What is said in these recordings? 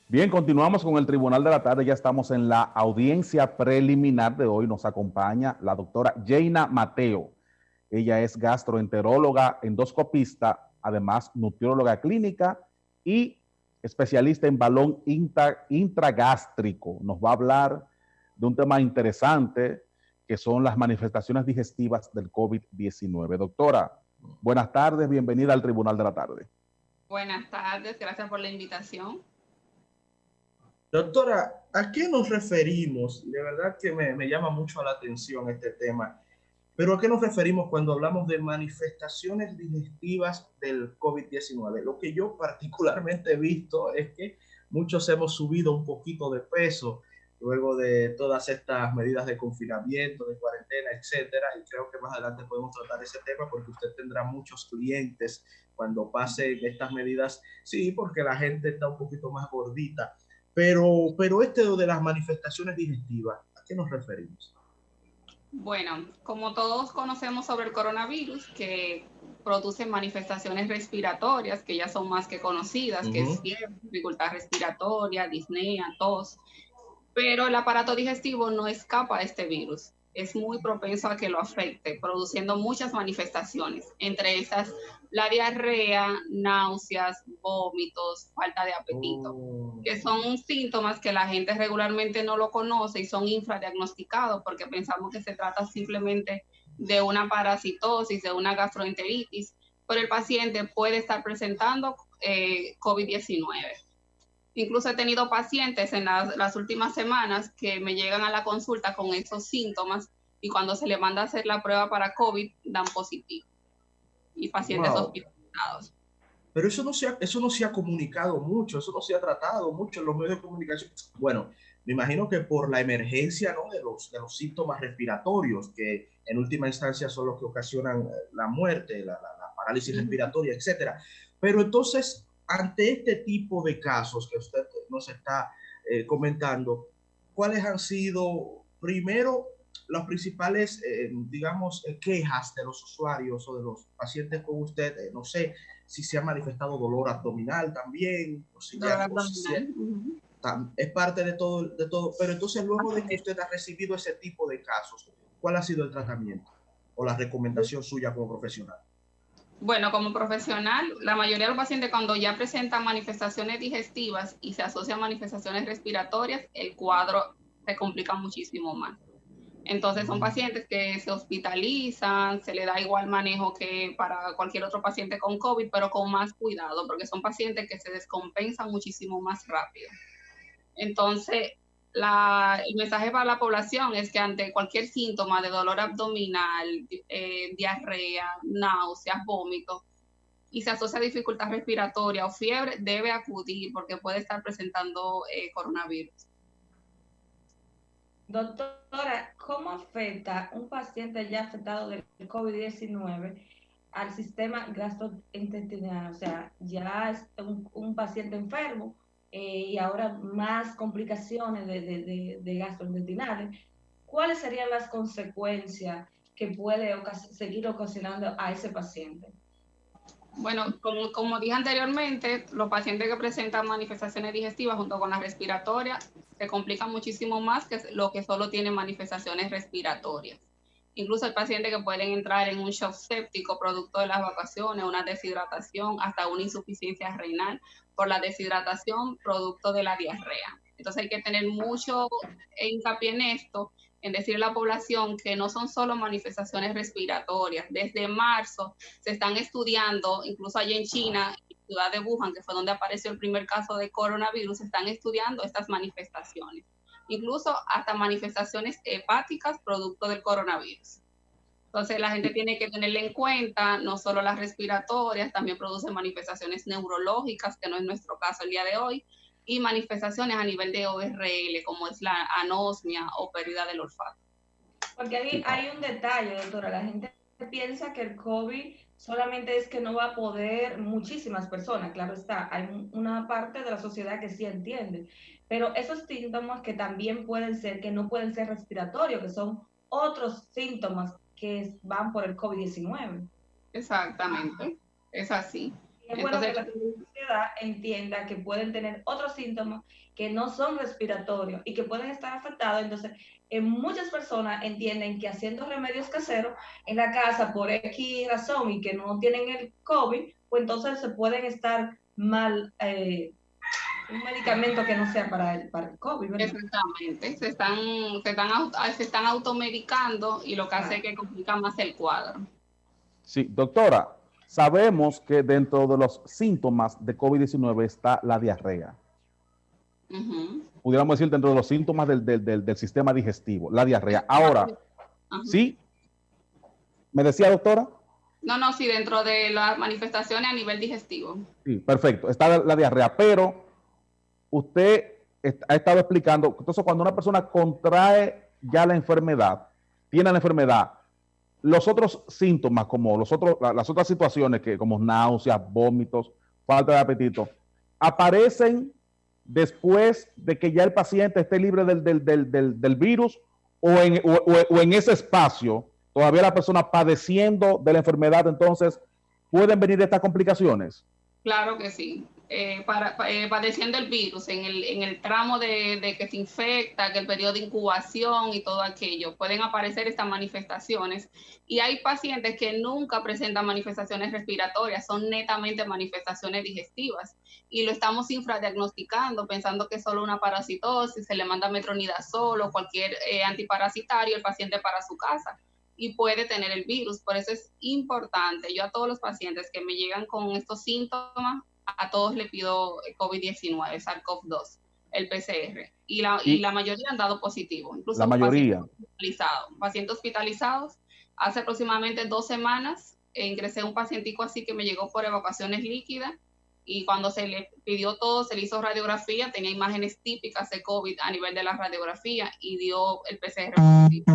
Bien, continuamos con el Tribunal de la Tarde. Ya estamos en la audiencia preliminar de hoy. Nos acompaña la doctora Jaina Mateo. Ella es gastroenteróloga, endoscopista, además nutrióloga clínica y especialista en balón intragástrico. Nos va a hablar de un tema interesante que son las manifestaciones digestivas del COVID-19. Doctora, buenas tardes, bienvenida al Tribunal de la Tarde. Buenas tardes, gracias por la invitación. Doctora, ¿a qué nos referimos? De verdad que me llama mucho la atención este tema, pero ¿a qué nos referimos cuando hablamos de manifestaciones digestivas del COVID-19? Lo que yo particularmente he visto es que muchos hemos subido un poquito de peso luego de todas estas medidas de confinamiento, de cuarentena, etcétera, y creo que más adelante podemos tratar ese tema porque usted tendrá muchos clientes cuando pasen estas medidas, sí, porque la gente está un poquito más gordita. Pero este de las manifestaciones digestivas, ¿a qué nos referimos? Bueno, como todos conocemos sobre el coronavirus, que produce manifestaciones respiratorias, que ya son más que conocidas, que es fiebre, dificultad respiratoria, disnea, tos, pero el aparato digestivo no escapa a este virus. Es muy propenso a que lo afecte, produciendo muchas manifestaciones, entre estas la diarrea, náuseas, vómitos, falta de apetito, que son síntomas que la gente regularmente no lo conoce y son infradiagnosticados porque pensamos que se trata simplemente de una parasitosis, de una gastroenteritis, pero el paciente puede estar presentando COVID-19. Incluso he tenido pacientes en las últimas semanas que me llegan a la consulta con esos síntomas y cuando se le manda a hacer la prueba para COVID dan positivo y pacientes hospitalizados. Pero eso no se ha comunicado mucho, eso no se ha tratado mucho en los medios de comunicación. Bueno, me imagino que por la emergencia, ¿no?, de los síntomas respiratorios, que en última instancia son los que ocasionan la muerte, la parálisis respiratoria, etcétera. Pero entonces, ante este tipo de casos que usted nos está comentando, ¿cuáles han sido, primero, las principales, digamos, quejas de los usuarios o de los pacientes con usted? No sé si se ha manifestado dolor abdominal también, o si Dolor ya abdominal. es parte de todo. Pero entonces, luego de que usted ha recibido ese tipo de casos, ¿cuál ha sido el tratamiento o la recomendación suya como profesional? Bueno, como profesional, la mayoría de los pacientes cuando ya presentan manifestaciones digestivas y se asocian manifestaciones respiratorias, el cuadro se complica muchísimo más. Entonces son pacientes que se hospitalizan, se le da igual manejo que para cualquier otro paciente con COVID, pero con más cuidado, porque son pacientes que se descompensan muchísimo más rápido. Entonces, el mensaje para la población es que ante cualquier síntoma de dolor abdominal, diarrea, náuseas, vómitos, y se asocia a dificultad respiratoria o fiebre, debe acudir porque puede estar presentando coronavirus. Doctora, ¿cómo afecta un paciente ya afectado del COVID-19 al sistema gastrointestinal? O sea, ya es un paciente enfermo y ahora más complicaciones de gastrointestinales. ¿Cuáles serían las consecuencias que puede seguir ocasionando a ese paciente? Bueno, como dije anteriormente, los pacientes que presentan manifestaciones digestivas junto con las respiratorias se complican muchísimo más que los que solo tienen manifestaciones respiratorias. Incluso hay pacientes que pueden entrar en un shock séptico producto de las vacaciones, una deshidratación, hasta una insuficiencia renal por la deshidratación producto de la diarrea. Entonces hay que tener mucho hincapié en esto, en decirle a la población que no son solo manifestaciones respiratorias. Desde marzo se están estudiando, incluso allá en China, en la ciudad de Wuhan, que fue donde apareció el primer caso de coronavirus, se están estudiando estas manifestaciones. Incluso hasta manifestaciones hepáticas producto del coronavirus. Entonces la gente tiene que tenerle en cuenta, no solo las respiratorias, también producen manifestaciones neurológicas, que no es nuestro caso el día de hoy, y manifestaciones a nivel de ORL, como es la anosmia o pérdida del olfato. Porque hay un detalle, doctora, la gente piensa que el COVID solamente es que no va a poder muchísimas personas, claro está, hay una parte de la sociedad que sí entiende, pero esos síntomas que también pueden ser, que no pueden ser respiratorios, que son otros síntomas que van por el COVID-19. Exactamente, es así. Y es bueno que la sociedad entienda que pueden tener otros síntomas que no son respiratorios y que pueden estar afectados. Entonces, muchas personas entienden que haciendo remedios caseros en la casa por X razón y que no tienen el COVID, pues entonces se pueden estar mal, un medicamento que no sea para el COVID, ¿verdad? Exactamente, se están automedicando y lo que hace es que complica más el cuadro. Sí, doctora, sabemos que dentro de los síntomas de COVID-19 está la diarrea. Pudiéramos decir dentro de los síntomas del sistema digestivo, la diarrea. Ahora, ¿sí? ¿Me decía, doctora? No, sí, dentro de las manifestaciones a nivel digestivo. Sí, perfecto, está la diarrea, pero usted ha estado explicando, entonces cuando una persona contrae ya la enfermedad, tiene la enfermedad, los otros síntomas, como las otras situaciones, como náuseas, vómitos, falta de apetito, aparecen después de que ya el paciente esté libre del virus o en ese espacio, todavía la persona padeciendo de la enfermedad, entonces, ¿pueden venir estas complicaciones? Claro que sí. Padeciendo el virus en el tramo de que se infecta, que el periodo de incubación y todo aquello, pueden aparecer estas manifestaciones. Y hay pacientes que nunca presentan manifestaciones respiratorias, son netamente manifestaciones digestivas. Y lo estamos infradiagnosticando, pensando que es solo una parasitosis, se le manda metronidazol o cualquier antiparasitario, el paciente para su casa. Y puede tener el virus. Por eso es importante. Yo a todos los pacientes que me llegan con estos síntomas, a todos le pido COVID-19, SARS-CoV-2, el PCR. Y la mayoría han dado positivo. Incluso la mayoría. Pacientes hospitalizados. Hace aproximadamente 2 semanas ingresé un pacientico así que me llegó por evacuaciones líquidas. Y cuando se le pidió todo, se le hizo radiografía, tenía imágenes típicas de COVID a nivel de la radiografía y dio el PCR positivo.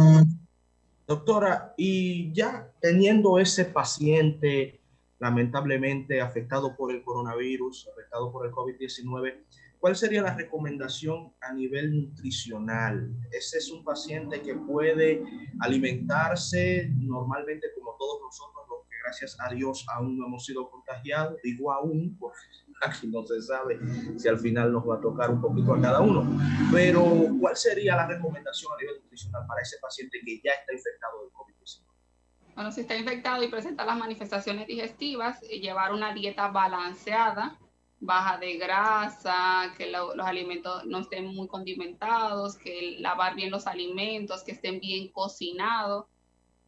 Doctora, y ya teniendo ese paciente lamentablemente afectado por el coronavirus, afectado por el COVID-19, ¿cuál sería la recomendación a nivel nutricional? Ese es un paciente que puede alimentarse normalmente como todos nosotros, los que gracias a Dios aún no hemos sido contagiados, digo aún, porque aquí no se sabe si al final nos va a tocar un poquito a cada uno, pero ¿cuál sería la recomendación a nivel nutricional para ese paciente que ya está infectado del COVID-19? Bueno, si está infectado y presenta las manifestaciones digestivas, llevar una dieta balanceada, baja de grasa, que los alimentos no estén muy condimentados, que lavar bien los alimentos, que estén bien cocinados,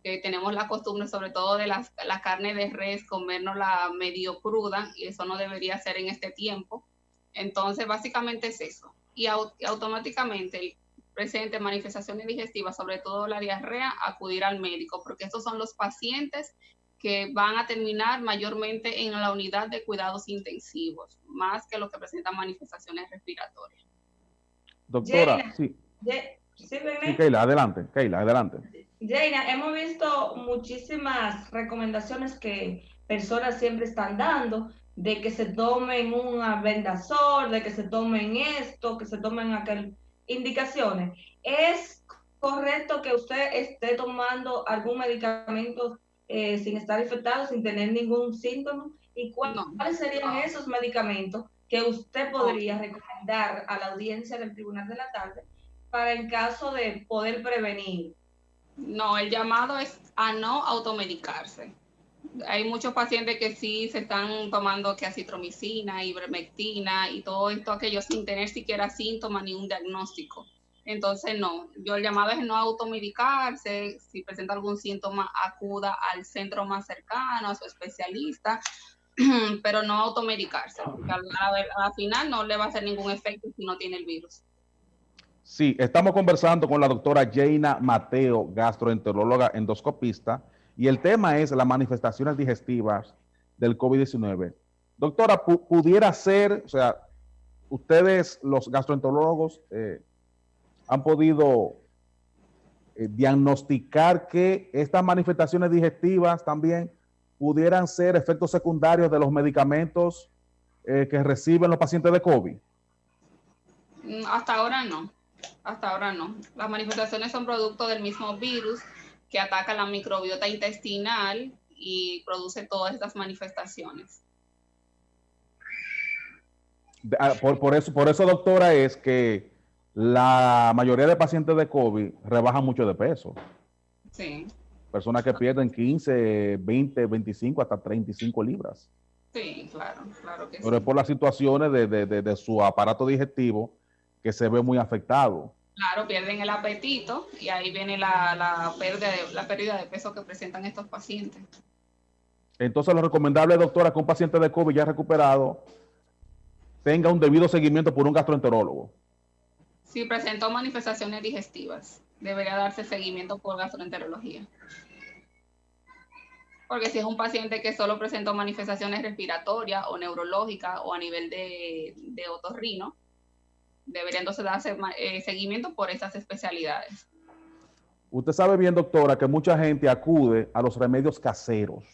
que tenemos la costumbre sobre todo de la carne de res, comérnosla medio cruda, y eso no debería ser en este tiempo. Entonces, básicamente es eso. Y automáticamente presente manifestaciones digestivas, sobre todo la diarrea, acudir al médico, porque estos son los pacientes que van a terminar mayormente en la unidad de cuidados intensivos, más que los que presentan manifestaciones respiratorias. Doctora, Jaina, sí. Sí, Keila, adelante. Jaina, hemos visto muchísimas recomendaciones que personas siempre están dando, de que se tomen un Albendazol, de que se tomen esto, que se tomen aquel, indicaciones. ¿Es correcto que usted esté tomando algún medicamento sin estar infectado, sin tener ningún síntoma? ¿Y cuáles serían esos medicamentos que usted podría recomendar a la audiencia del Tribunal de la Tarde para en caso de poder prevenir? No, el llamado es a no automedicarse. Hay muchos pacientes que sí se están tomando que acitromicina, ivermectina y todo esto, aquello, sin tener siquiera síntomas ni un diagnóstico. Entonces, no, yo el llamado es no automedicarse. Si presenta algún síntoma, acuda al centro más cercano, a su especialista, pero no automedicarse, porque al final no le va a hacer ningún efecto si no tiene el virus. Sí, estamos conversando con la doctora Jaina Mateo, gastroenteróloga endoscopista, y el tema es las manifestaciones digestivas del COVID-19. Doctora, pudiera ser, o sea, ustedes, los gastroenterólogos, han podido diagnosticar que estas manifestaciones digestivas también pudieran ser efectos secundarios de los medicamentos que reciben los pacientes de COVID. Hasta ahora no. Hasta ahora no. Las manifestaciones son producto del mismo virus que ataca la microbiota intestinal y produce todas estas manifestaciones. Por eso, doctora, es que la mayoría de pacientes de COVID rebajan mucho de peso. Sí. Personas que pierden 15, 20, 25, hasta 35 libras. Sí, claro, claro que Pero sí. es por las situaciones de su aparato digestivo que se ve muy afectado. Claro, pierden el apetito y ahí viene la pérdida de peso que presentan estos pacientes. Entonces, lo recomendable, doctora, que un paciente de COVID ya recuperado tenga un debido seguimiento por un gastroenterólogo. Si presentó manifestaciones digestivas, debería darse seguimiento por gastroenterología. Porque si es un paciente que solo presentó manifestaciones respiratorias o neurológicas o a nivel de otorrino, debería entonces darse seguimiento por esas especialidades. Usted sabe bien, doctora, que mucha gente acude a los remedios caseros.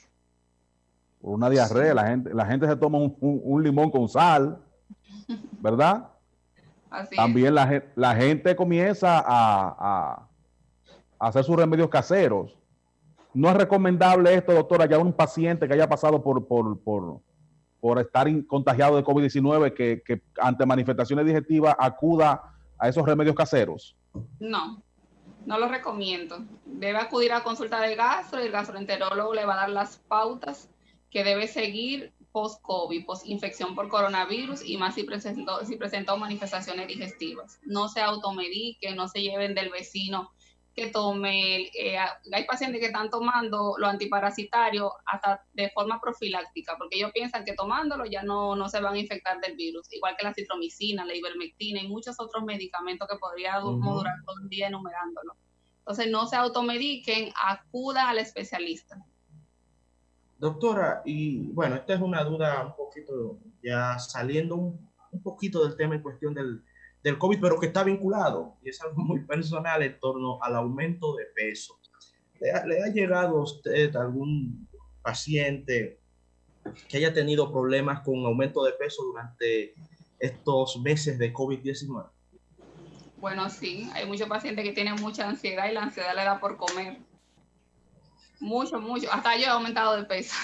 Por una diarrea, sí. La gente se toma un limón con sal, ¿verdad? Así También es. La gente comienza a hacer sus remedios caseros. No es recomendable esto, doctora, ya un paciente que haya pasado por estar contagiado de COVID-19 que ante manifestaciones digestivas acuda a esos remedios caseros. No lo recomiendo. Debe acudir a consulta de gastro y el gastroenterólogo le va a dar las pautas que debe seguir post-COVID, post-infección por coronavirus y más si presentó manifestaciones digestivas. No se automediquen, no se lleven del vecino que tome. Hay pacientes que están tomando lo antiparasitario hasta de forma profiláctica, porque ellos piensan que tomándolo ya no se van a infectar del virus, igual que la citromicina, la ivermectina y muchos otros medicamentos que podríamos durar todo el día enumerándolo. Entonces no se automediquen, acudan al especialista. Doctora, y bueno, esta es una duda un poquito, ya saliendo un poquito del tema en cuestión del COVID, pero que está vinculado, y es algo muy personal en torno al aumento de peso. ¿Le ha llegado a usted algún paciente que haya tenido problemas con aumento de peso durante estos meses de COVID-19? Bueno, sí, hay muchos pacientes que tienen mucha ansiedad y la ansiedad le da por comer. Mucho. Hasta yo he aumentado de peso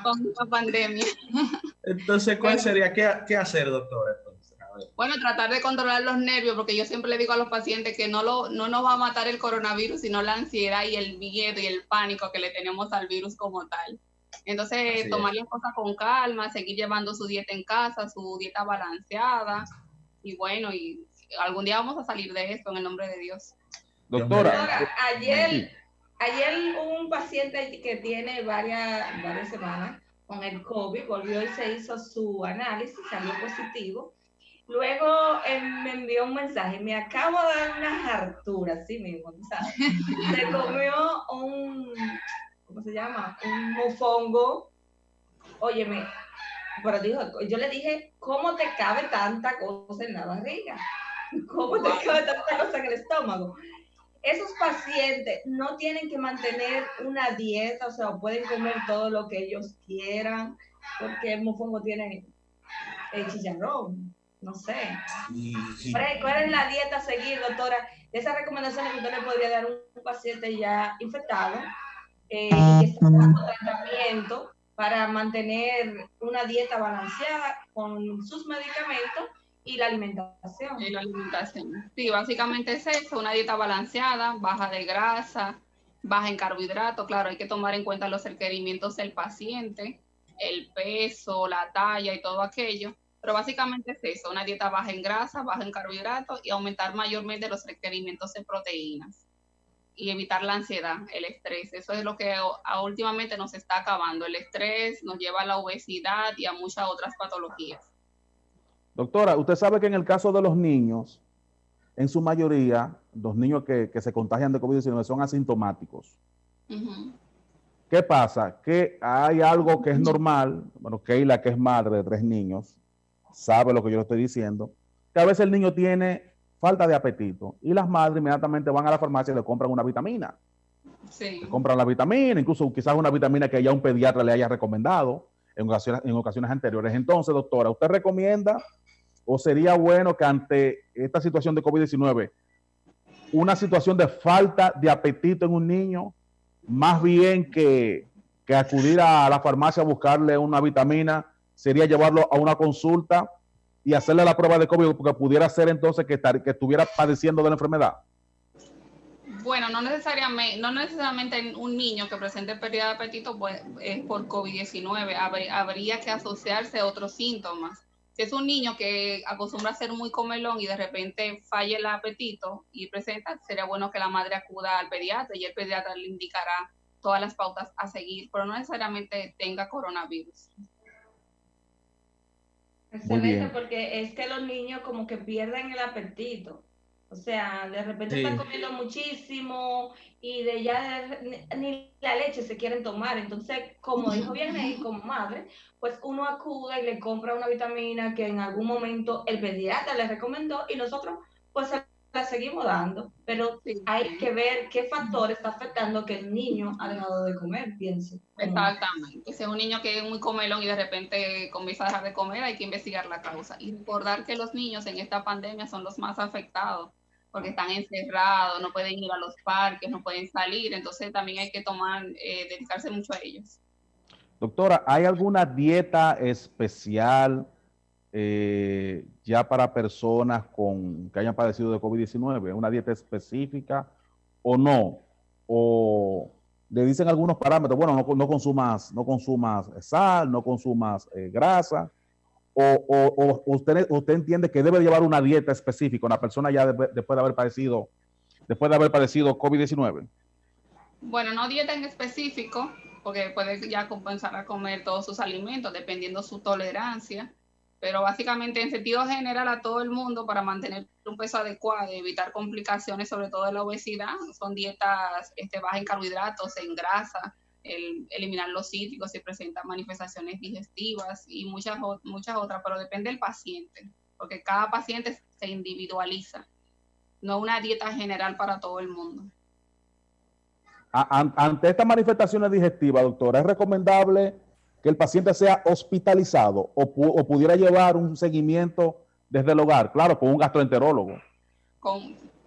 con esta pandemia. Entonces, ¿cuál sería? ¿Qué hacer, doctora? Bueno, tratar de controlar los nervios, porque yo siempre le digo a los pacientes que no nos va a matar el coronavirus, sino la ansiedad y el miedo y el pánico que le tenemos al virus como tal. Entonces, tomar las cosas con calma, seguir llevando su dieta en casa, su dieta balanceada, y bueno, y algún día vamos a salir de esto en el nombre de Dios. Doctora, ayer un paciente que tiene varias semanas con el COVID volvió y se hizo su análisis, salió positivo. Luego me envió un mensaje, me acabo de dar una hartura, así mismo, ¿sabes? Se comió ¿cómo se llama? Un mofongo. Óyeme, pero yo le dije, ¿cómo te cabe tanta cosa en la barriga? ¿Cómo te cabe tanta cosa en el estómago? Esos pacientes no tienen que mantener una dieta, o sea, pueden comer todo lo que ellos quieran, porque el mofongo tiene chicharrón, no sé. ¿Cuál es la dieta a seguir, doctora? Esas recomendaciones que usted le podría dar a un paciente ya infectado y que está dando tratamiento para mantener una dieta balanceada con sus medicamentos y la alimentación. Sí, básicamente es eso, una dieta balanceada, baja de grasa, baja en carbohidratos. Claro, hay que tomar en cuenta los requerimientos del paciente, el peso, la talla y todo aquello. Pero básicamente es eso, una dieta baja en grasa, baja en carbohidratos y aumentar mayormente los requerimientos de proteínas. Y evitar la ansiedad, el estrés. Eso es lo que últimamente nos está acabando. El estrés nos lleva a la obesidad y a muchas otras patologías. Doctora, usted sabe que en el caso de los niños, en su mayoría, los niños que se contagian de COVID-19 son asintomáticos. ¿Qué pasa? Que hay algo que es normal. Bueno, Keila, que es madre de 3 niños, sabe lo que yo le estoy diciendo, que a veces el niño tiene falta de apetito y las madres inmediatamente van a la farmacia y le compran una vitamina. Sí. Le compran la vitamina, incluso quizás una vitamina que ya un pediatra le haya recomendado en ocasiones anteriores. Entonces, doctora, ¿usted recomienda o sería bueno que ante esta situación de COVID-19, una situación de falta de apetito en un niño, más bien que acudir a la farmacia a buscarle una vitamina, sería llevarlo a una consulta y hacerle la prueba de COVID, porque pudiera ser entonces que estuviera padeciendo de la enfermedad. Bueno, no necesariamente un niño que presente pérdida de apetito pues, es por COVID-19. Habría que asociarse a otros síntomas. Si es un niño que acostumbra a ser muy comelón y de repente falla el apetito y presenta, sería bueno que la madre acuda al pediatra y el pediatra le indicará todas las pautas a seguir, pero no necesariamente tenga coronavirus. Excelente, porque es que los niños como que pierden el apetito. O sea, de repente están comiendo muchísimo y ni la leche se quieren tomar. Entonces, como dijo bien como madre, pues uno acude y le compra una vitamina que en algún momento el pediatra le recomendó y nosotros pues la seguimos dando. Pero hay que ver qué factor está afectando que el niño ha dejado de comer, piense. Exactamente. Si es un niño que es muy comelón y de repente comienza a dejar de comer, hay que investigar la causa. Y recordar que los niños en esta pandemia son los más afectados, porque están encerrados, no pueden ir a los parques, no pueden salir, entonces también hay que dedicarse mucho a ellos. Doctora, ¿hay alguna dieta especial ya para personas que hayan padecido de COVID-19? ¿Una dieta específica o no? ¿O le dicen algunos parámetros? Bueno, no consumas sal, no consumas grasa. ¿O usted entiende que debe llevar una dieta específica una persona ya después de haber padecido COVID-19? Bueno, no dieta en específico, porque puede ya comenzar a comer todos sus alimentos, dependiendo su tolerancia, pero básicamente en sentido general a todo el mundo para mantener un peso adecuado y evitar complicaciones, sobre todo de la obesidad, son dietas bajas en carbohidratos, en grasa, eliminar los cítricos si presentan manifestaciones digestivas y muchas otras, pero depende del paciente, porque cada paciente se individualiza, no una dieta general para todo el mundo. Ante estas manifestaciones digestivas, doctora, ¿es recomendable que el paciente sea hospitalizado o pudiera llevar un seguimiento desde el hogar? Claro, con un gastroenterólogo.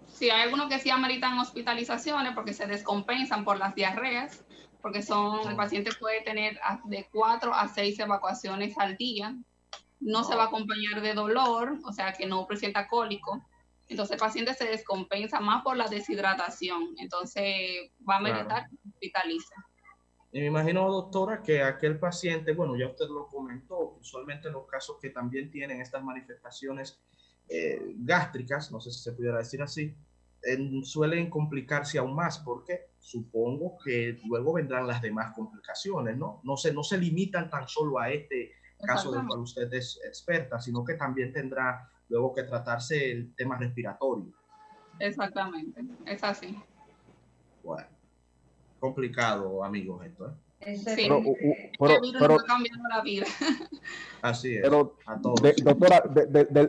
Sí, hay algunos que sí ameritan hospitalizaciones porque se descompensan por las diarreas, porque el paciente puede tener de 4 a 6 evacuaciones al día, no se va a acompañar de dolor, o sea que no presenta cólico. Entonces el paciente se descompensa más por la deshidratación, entonces va a meditar que se hospitalice. Y me imagino, doctora, que aquel paciente, bueno, ya usted lo comentó, usualmente en los casos que también tienen estas manifestaciones gástricas, no sé si se pudiera decir así, suelen complicarse aún más, porque supongo que luego vendrán las demás complicaciones, ¿no? No se limitan tan solo a este caso del cual usted es experta, sino que también tendrá luego que tratarse el tema respiratorio. Exactamente, es así. Bueno, complicado, amigos, esto, ¿eh? Sí, el virus nos va cambiando la vida. Así es. Pero, a todos. Doctora,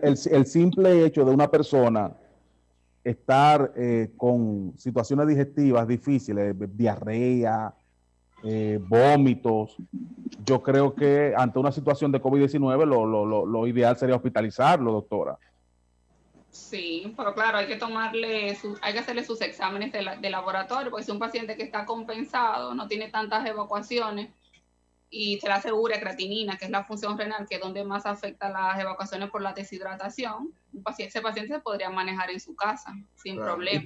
el simple hecho de una persona estar con situaciones digestivas difíciles, diarrea, vómitos, yo creo que ante una situación de COVID-19 lo ideal sería hospitalizarlo, doctora. Sí, pero claro, hay que hacerle sus exámenes de laboratorio, porque si un paciente que está compensado, no tiene tantas evacuaciones y se le hace urea, creatinina, que es la función renal, que es donde más afecta las evacuaciones por la deshidratación, ese paciente se podría manejar en su casa sin problema.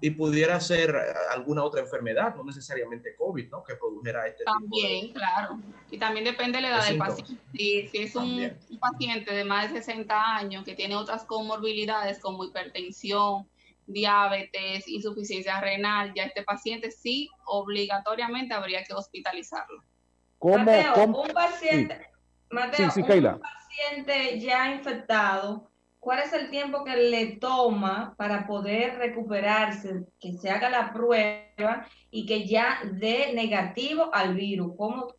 Y pudiera ser alguna otra enfermedad, no necesariamente COVID, ¿no? Que produjera este también, tipo de... claro. Y también depende de la edad del paciente. Si es un paciente de más de 60 años que tiene otras comorbilidades como hipertensión, diabetes, insuficiencia renal, ya este paciente sí obligatoriamente habría que hospitalizarlo. Mateo, un paciente, Keila. Un paciente ya infectado, ¿cuál es el tiempo que le toma para poder recuperarse, que se haga la prueba y que ya dé negativo al virus?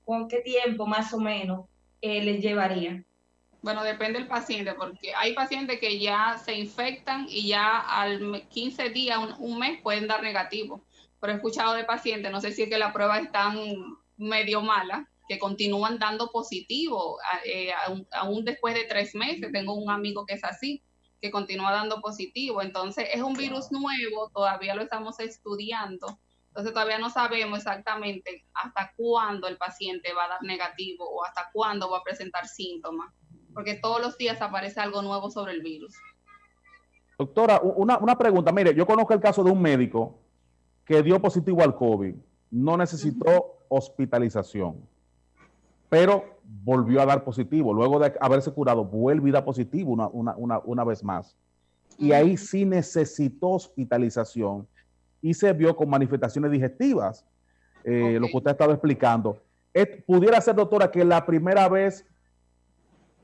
¿Con qué tiempo más o menos le llevaría? Bueno, depende del paciente, porque hay pacientes que ya se infectan y ya al 15 días, un mes, pueden dar negativo. Pero he escuchado de pacientes, no sé si es que la prueba es tan medio mala, que continúan dando positivo, aún después de 3 meses. Tengo un amigo que es así, que continúa dando positivo. Entonces, es un virus nuevo, todavía lo estamos estudiando, Entonces todavía no sabemos exactamente hasta cuándo el paciente va a dar negativo o hasta cuándo va a presentar síntomas, porque todos los días aparece algo nuevo sobre el virus. Doctora, una pregunta. Mire, yo conozco el caso de un médico que dio positivo al COVID, no necesitó hospitalización, pero volvió a dar positivo. Luego de haberse curado, vuelve y da positivo una vez más. Y ahí sí necesitó hospitalización y se vio con manifestaciones digestivas, lo que usted estaba explicando. ¿Pudiera ser, doctora, que la primera vez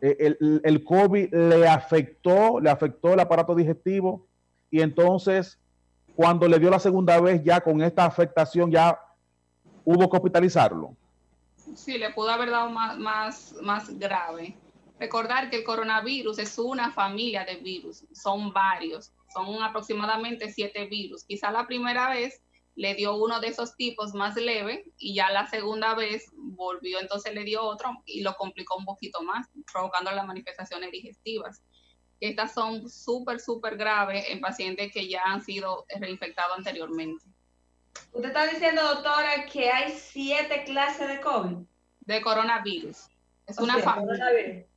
el COVID le afectó el aparato digestivo y entonces cuando le dio la segunda vez ya con esta afectación ya hubo que hospitalizarlo? Sí, le pudo haber dado más grave. Recordar que el coronavirus es una familia de virus, son varios, son aproximadamente 7 virus. Quizá la primera vez le dio uno de esos tipos más leve y ya la segunda vez volvió, entonces le dio otro y lo complicó un poquito más, provocando las manifestaciones digestivas. Estas son súper graves en pacientes que ya han sido reinfectados anteriormente. Usted está diciendo, doctora, que hay 7 clases de COVID. De coronavirus. Es una familia de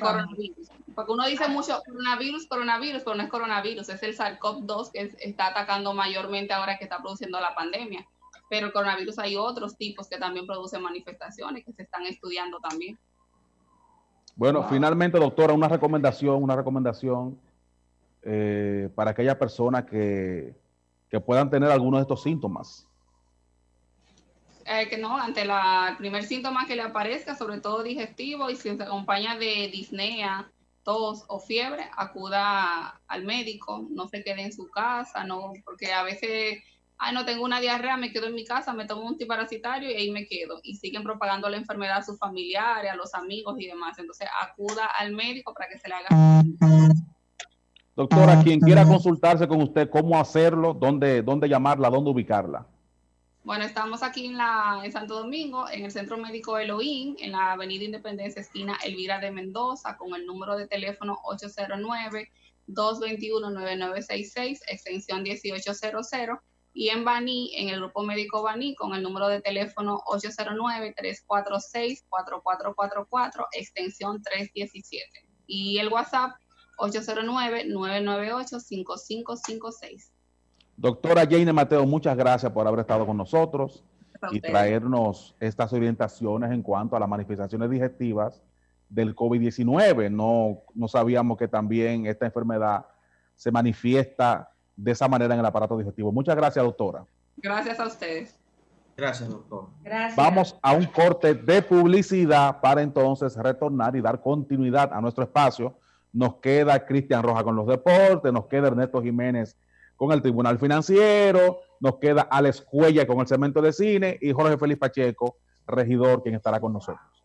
coronavirus. Porque uno dice mucho coronavirus, pero no es coronavirus, es el SARS-CoV-2 que está atacando mayormente ahora que está produciendo la pandemia. Pero el coronavirus hay otros tipos que también producen manifestaciones que se están estudiando también. Bueno, finalmente, doctora, una recomendación para aquellas personas que puedan tener algunos de estos síntomas. Que no, ante el primer síntoma que le aparezca, sobre todo digestivo, y si se acompaña de disnea, tos o fiebre, acuda al médico, no se quede en su casa, no, porque a veces, no tengo una diarrea, me quedo en mi casa, me tomo un antiparasitario y ahí me quedo. Y siguen propagando la enfermedad a sus familiares, a los amigos y demás. Entonces, acuda al médico para que se le haga. Doctora, quien quiera consultarse con usted, ¿cómo hacerlo? ¿Dónde llamarla? ¿Dónde ubicarla? Bueno, estamos aquí en Santo Domingo, en el Centro Médico Elohim, en la Avenida Independencia, esquina Elvira de Mendoza, con el número de teléfono 809-221-9966, extensión 1800. Y en Baní, en el Grupo Médico Baní, con el número de teléfono 809-346-4444, extensión 317. Y el WhatsApp 809-998-5556. Doctora Jaina Mateo, muchas gracias por haber estado con nosotros y traernos estas orientaciones en cuanto a las manifestaciones digestivas del COVID-19. No sabíamos que también esta enfermedad se manifiesta de esa manera en el aparato digestivo. Muchas gracias, doctora. Gracias a ustedes. Gracias, doctor. Gracias. Vamos a un corte de publicidad para entonces retornar y dar continuidad a nuestro espacio. Nos queda Cristian Roja con los deportes, nos queda Ernesto Jiménez con el Tribunal Financiero, nos queda Alex Cuella con el segmento de cine y Jorge Félix Pacheco, regidor, quien estará con nosotros.